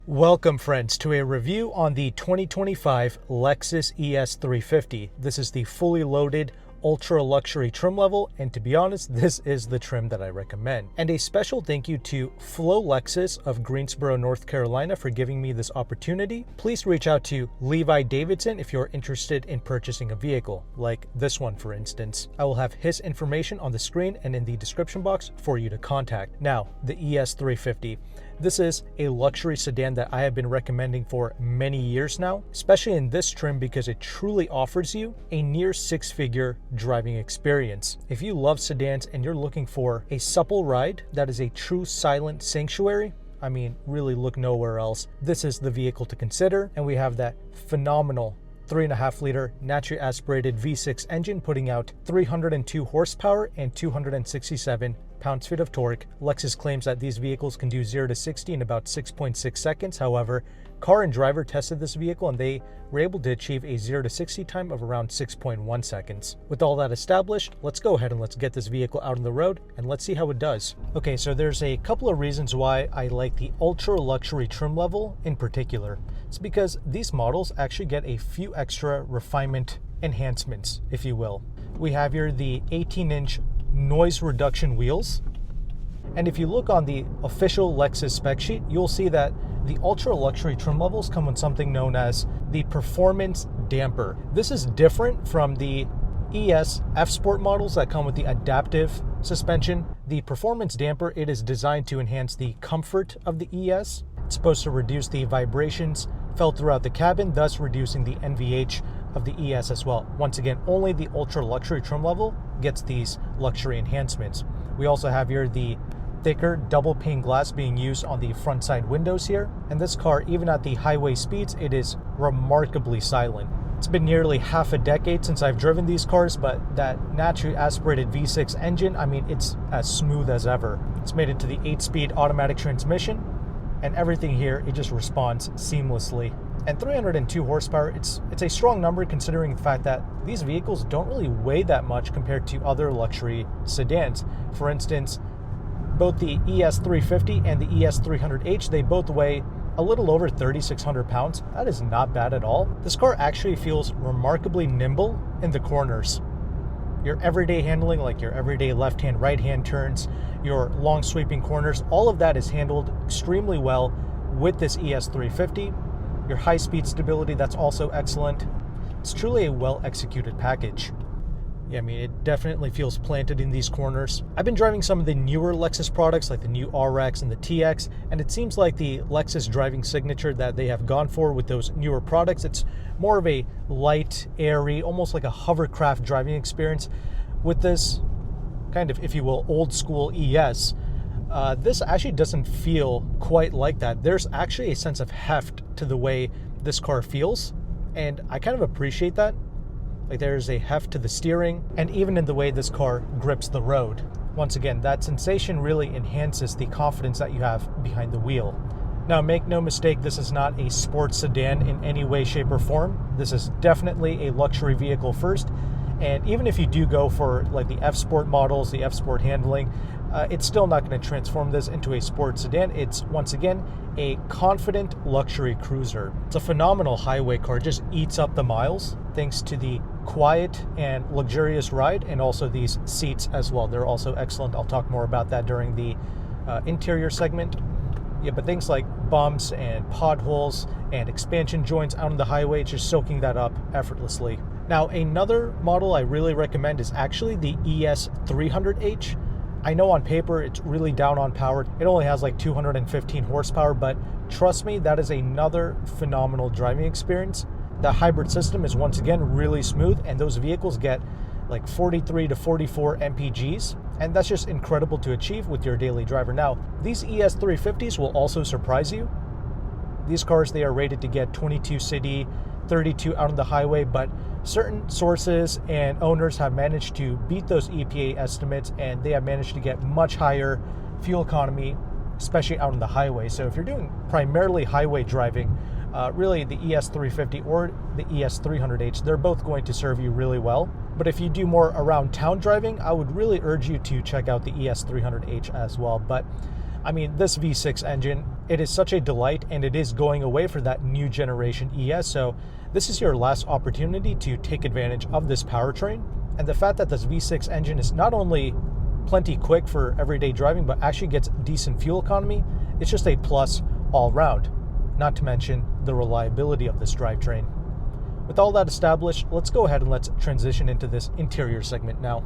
Welcome friends to a review on the 2025 Lexus ES350. This is the fully loaded ultra luxury trim level, and to be honest, this is the trim that I recommend. And a special thank you to Flo Lexus of Greensboro, North Carolina for giving me this opportunity. Please reach out to Levi Davidson if you're interested in purchasing a vehicle, like this one for instance. I will have his information on the screen and in the description box for you to contact. Now, the ES350. This is a luxury sedan that I have been recommending for many years now, especially in this trim because it truly offers you a near six-figure driving experience. If you love sedans and you're looking for a supple ride that is a true silent sanctuary, I mean, really look nowhere else. This is the vehicle to consider, and we have that phenomenal 3.5-liter naturally aspirated V6 engine putting out 302 horsepower and 267 pounds-feet of torque. Lexus claims that these vehicles can do 0 to 60 in about 6.6 seconds. However, Car and Driver tested this vehicle and they were able to achieve a 0 to 60 time of around 6.1 seconds. With all that established, let's go ahead and let's get this vehicle out on the road and let's see how it does. Okay, so there's a couple of reasons why I like the ultra luxury trim level in particular. It's because these models actually get a few extra refinement enhancements, if you will. We have here the 18-inch noise reduction wheels. And if you look on the official Lexus spec sheet, you'll see that the ultra luxury trim levels come with something known as the performance damper. This is different from the ES F Sport models that come with the adaptive suspension. The performance damper, it is designed to enhance the comfort of the ES. It's supposed to reduce the vibrations felt throughout the cabin, thus reducing the NVH of the ES as well. Once again, only the ultra luxury trim level gets these luxury enhancements. We also have here the thicker double pane glass being used on the front side windows here. And this car, even at the highway speeds, it is remarkably silent. It's been nearly half a decade since I've driven these cars, but that naturally aspirated V6 engine, I mean, it's as smooth as ever. It's made it to the 8-speed automatic transmission, and everything here, it just responds seamlessly. And 302 horsepower, it's a strong number considering the fact that these vehicles don't really weigh that much compared to other luxury sedans. For instance, both the ES350 and the ES300H, they both weigh a little over 3,600 pounds. That is not bad at all. This car actually feels remarkably nimble in the corners. Your everyday handling, like your everyday left-hand, right-hand turns, your long sweeping corners, all of that is handled extremely well with this ES350. Your high-speed stability, that's also excellent. It's truly a well-executed package. Yeah, I mean, it definitely feels planted in these corners. I've been driving some of the newer Lexus products like the new RX and the TX, and it seems like the Lexus driving signature that they have gone for with those newer products, it's more of a light, airy, almost like a hovercraft driving experience. With this kind of, if you will, old school ES, this actually doesn't feel quite like that. There's actually a sense of heft to the way this car feels, and I kind of appreciate that. Like there's a heft to the steering, and even in the way this car grips the road. Once again, that sensation really enhances the confidence that you have behind the wheel. Now, make no mistake, this is not a sports sedan in any way, shape, or form. This is definitely a luxury vehicle first. And even if you do go for like the F Sport models, the F Sport handling, it's still not going to transform this into a sports sedan. It's, once again, a confident luxury cruiser. It's a phenomenal highway car, just eats up the miles thanks to the quiet and luxurious ride, and also these seats as well. They're also excellent. I'll talk more about that during the interior segment. Yeah, but things like bumps and potholes and expansion joints out on the highway, it's just soaking that up effortlessly. Now, another model I really recommend is actually the ES300H. I know on paper it's really down on power. It only has like 215 horsepower, but trust me, that is another phenomenal driving experience. The hybrid system is once again really smooth, and those vehicles get like 43 to 44 mpgs, and that's just incredible to achieve with your daily driver. Now, these ES350s will also surprise you. These cars, they are rated to get 22 city, 32 out on the highway, but certain sources and owners have managed to beat those EPA estimates, and they have managed to get much higher fuel economy, especially out on the highway. So if you're doing primarily highway driving, really the ES350 or the ES300H, they're both going to serve you really well. But if you do more around town driving, I would really urge you to check out the ES300H as well. But I mean, this V6 engine, It is such a delight, and it is going away for that new generation ES, so this is your last opportunity to take advantage of this powertrain. And the fact that this V6 engine is not only plenty quick for everyday driving, but actually gets decent fuel economy, it's just a plus all around, not to mention the reliability of this drivetrain. With all that established, let's go ahead and let's transition into this interior segment now.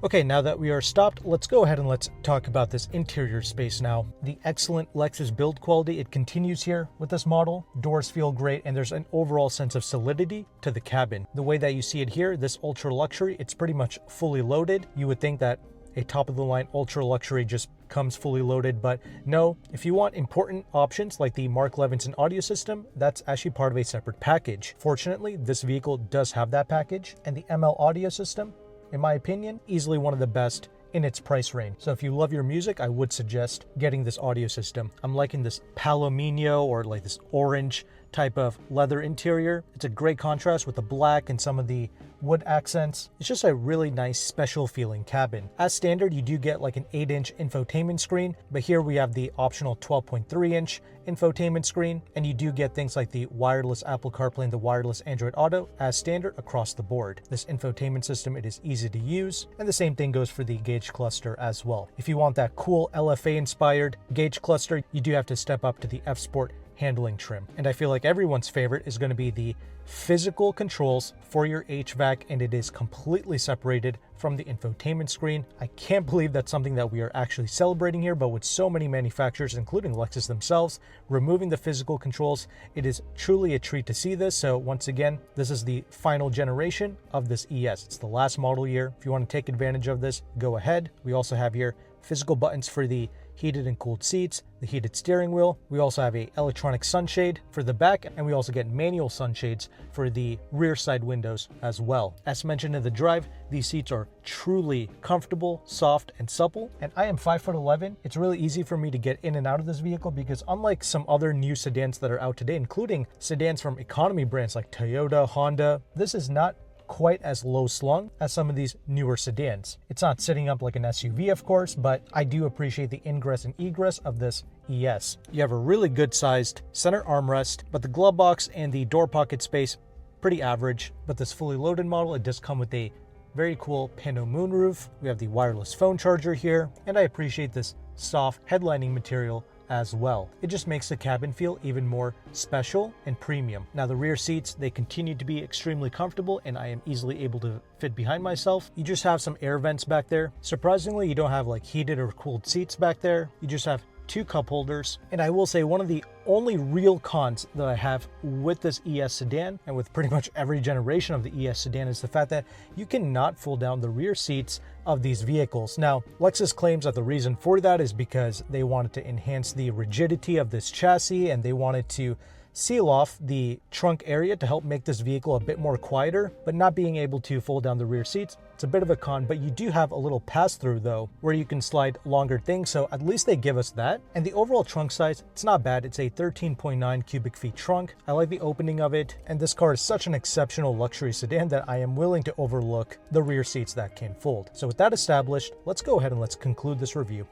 Okay, now that we are stopped, let's go ahead and let's talk about this interior space now. The excellent Lexus build quality, it continues here with this model. Doors feel great, and there's an overall sense of solidity to the cabin. The way that you see it here, this ultra luxury, it's pretty much fully loaded. You would think that a top-of-the-line ultra luxury just comes fully loaded, but no. If you want important options like the Mark Levinson audio system, that's actually part of a separate package. Fortunately, this vehicle does have that package, and the ML audio system, in my opinion, easily one of the best in its price range. So if you love your music, I would suggest getting this audio system. I'm liking this palomino, or like this orange type of leather interior. It's a great contrast with the black and some of the wood accents. It's just a really nice special feeling cabin. As standard, you do get like an 8-inch infotainment screen, but here we have the optional 12.3-inch infotainment screen, and you do get things like the wireless Apple CarPlay and the wireless Android Auto as standard across the board. This infotainment system, it is easy to use, and the same thing goes for the gauge cluster as well. If you want that cool LFA inspired gauge cluster, you do have to step up to the F Sport handling trim. And I feel like everyone's favorite is going to be the physical controls for your HVAC, and it is completely separated from the infotainment screen. I can't believe that's something that we are actually celebrating here, but with so many manufacturers, including Lexus themselves, removing the physical controls, it is truly a treat to see this. So once again, this is the final generation of this ES. It's the last model year. If you want to take advantage of this, go ahead. We also have here physical buttons for the heated and cooled seats, the heated steering wheel. We also have a electronic sunshade for the back, and we also get manual sunshades for the rear side windows as well. As mentioned in the drive, these seats are truly comfortable, soft, and supple. And I am 5'11". It's really easy for me to get in and out of this vehicle because unlike some other new sedans that are out today, including sedans from economy brands like Toyota, Honda, this is not quite as low slung as some of these newer sedans. It's not sitting up like an SUV, of course, but I do appreciate the ingress and egress of this ES. You have a really good sized center armrest, but the glove box and the door pocket space, pretty average. But this fully loaded model, it does come with a very cool pano moonroof. We have the wireless phone charger here, and I appreciate this soft headlining material as well. It just makes the cabin feel even more special and premium. Now the rear seats, they continue to be extremely comfortable, and I am easily able to fit behind myself. You just have some air vents back there. Surprisingly, you don't have like heated or cooled seats back there. You just have 2 cup holders. And I will say one of the only real cons that I have with this ES sedan, and with pretty much every generation of the ES sedan, is the fact that you cannot fold down the rear seats of these vehicles. Now, Lexus claims that the reason for that is because they wanted to enhance the rigidity of this chassis, and they wanted to seal off the trunk area to help make this vehicle a bit more quieter. But not being able to fold down the rear seats, it's a bit of a con. But you do have a little pass-through though, where you can slide longer things, so at least they give us that. And the overall trunk size, it's not bad. It's a 13.9 cubic feet trunk. I like the opening of it, and this car is such an exceptional luxury sedan that I am willing to overlook the rear seats that can fold. So with that established, let's go ahead and let's conclude this review.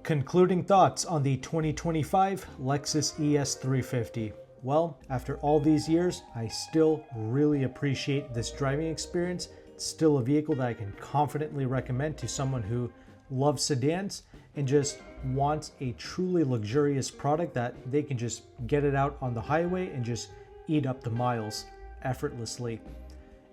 Concluding thoughts on the 2025 Lexus ES350. Well, after all these years, I still really appreciate this driving experience. It's still a vehicle that I can confidently recommend to someone who loves sedans and just wants a truly luxurious product that they can just get it out on the highway and just eat up the miles effortlessly.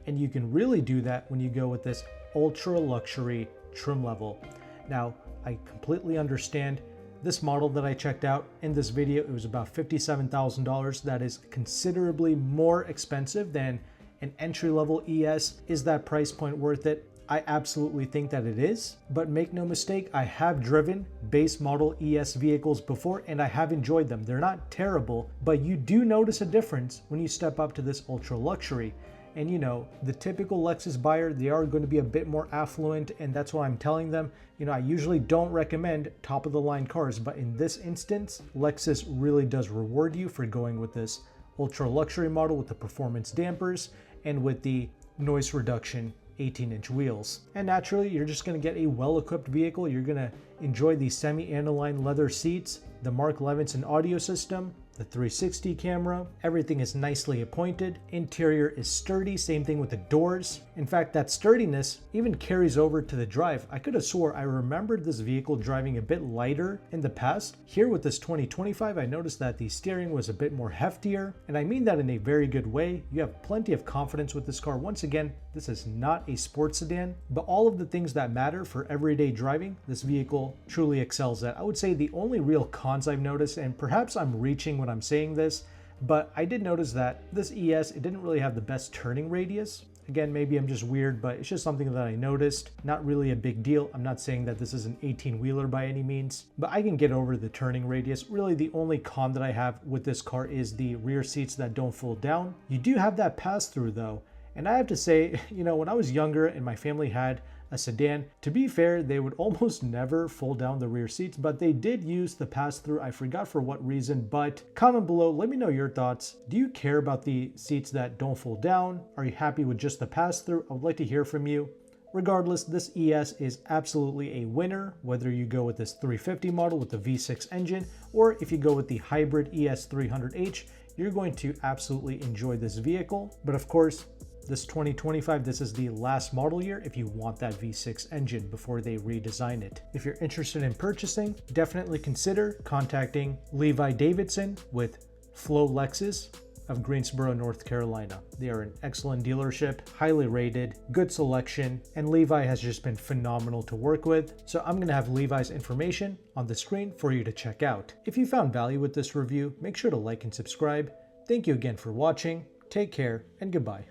And you can really do that when you go with this ultra luxury trim level. Now, I completely understand this model that I checked out in this video. It was about $57,000. That is considerably more expensive than an entry-level ES. Is that price point worth it? I absolutely think that it is, but make no mistake, I have driven base model ES vehicles before and I have enjoyed them. They're not terrible, but you do notice a difference when you step up to this ultra luxury. And you know, the typical Lexus buyer, they are going to be a bit more affluent, and that's why I'm telling them, you know, I usually don't recommend top of the line cars, but in this instance, Lexus really does reward you for going with this ultra luxury model with the performance dampers and with the noise reduction 18-inch wheels. And naturally, you're just going to get a well-equipped vehicle. You're going to enjoy the semi-aniline leather seats, the Mark Levinson audio system, the 360 camera. Everything is nicely appointed. Interior is sturdy, same thing with the doors. In fact, that sturdiness even carries over to the drive. I could have swore I remembered this vehicle driving a bit lighter in the past. Here with this 2025, I noticed that the steering was a bit more heftier, and I mean that in a very good way. You have plenty of confidence with this car. Once again, this is not a sports sedan, but all of the things that matter for everyday driving, this vehicle truly excels at. I would say the only real cons I've noticed, and perhaps I'm reaching when I'm saying this, but I did notice that this ES, it didn't really have the best turning radius. Again, maybe I'm just weird, but it's just something that I noticed. Not really a big deal. I'm not saying that this is an 18-wheeler by any means, but I can get over the turning radius. Really, the only con that I have with this car is the rear seats that don't fold down. You do have that pass-through though, and I have to say, you know, when I was younger and my family had a sedan, to be fair, they would almost never fold down the rear seats, but they did use the pass-through. I forgot for what reason, but comment below, let me know your thoughts. Do you care about the seats that don't fold down? Are you happy with just the pass-through? I would like to hear from you. Regardless, this ES is absolutely a winner, whether you go with this 350 model with the V6 engine, or if you go with the hybrid ES300H, you're going to absolutely enjoy this vehicle. But of course, this 2025, this is the last model year if you want that V6 engine before they redesign it. If you're interested in purchasing, definitely consider contacting Levi Davidson with Flow Lexus of Greensboro, North Carolina. They are an excellent dealership, highly rated, good selection, and Levi has just been phenomenal to work with. So I'm gonna have Levi's information on the screen for you to check out. If you found value with this review, make sure to like and subscribe. Thank you again for watching. Take care and goodbye.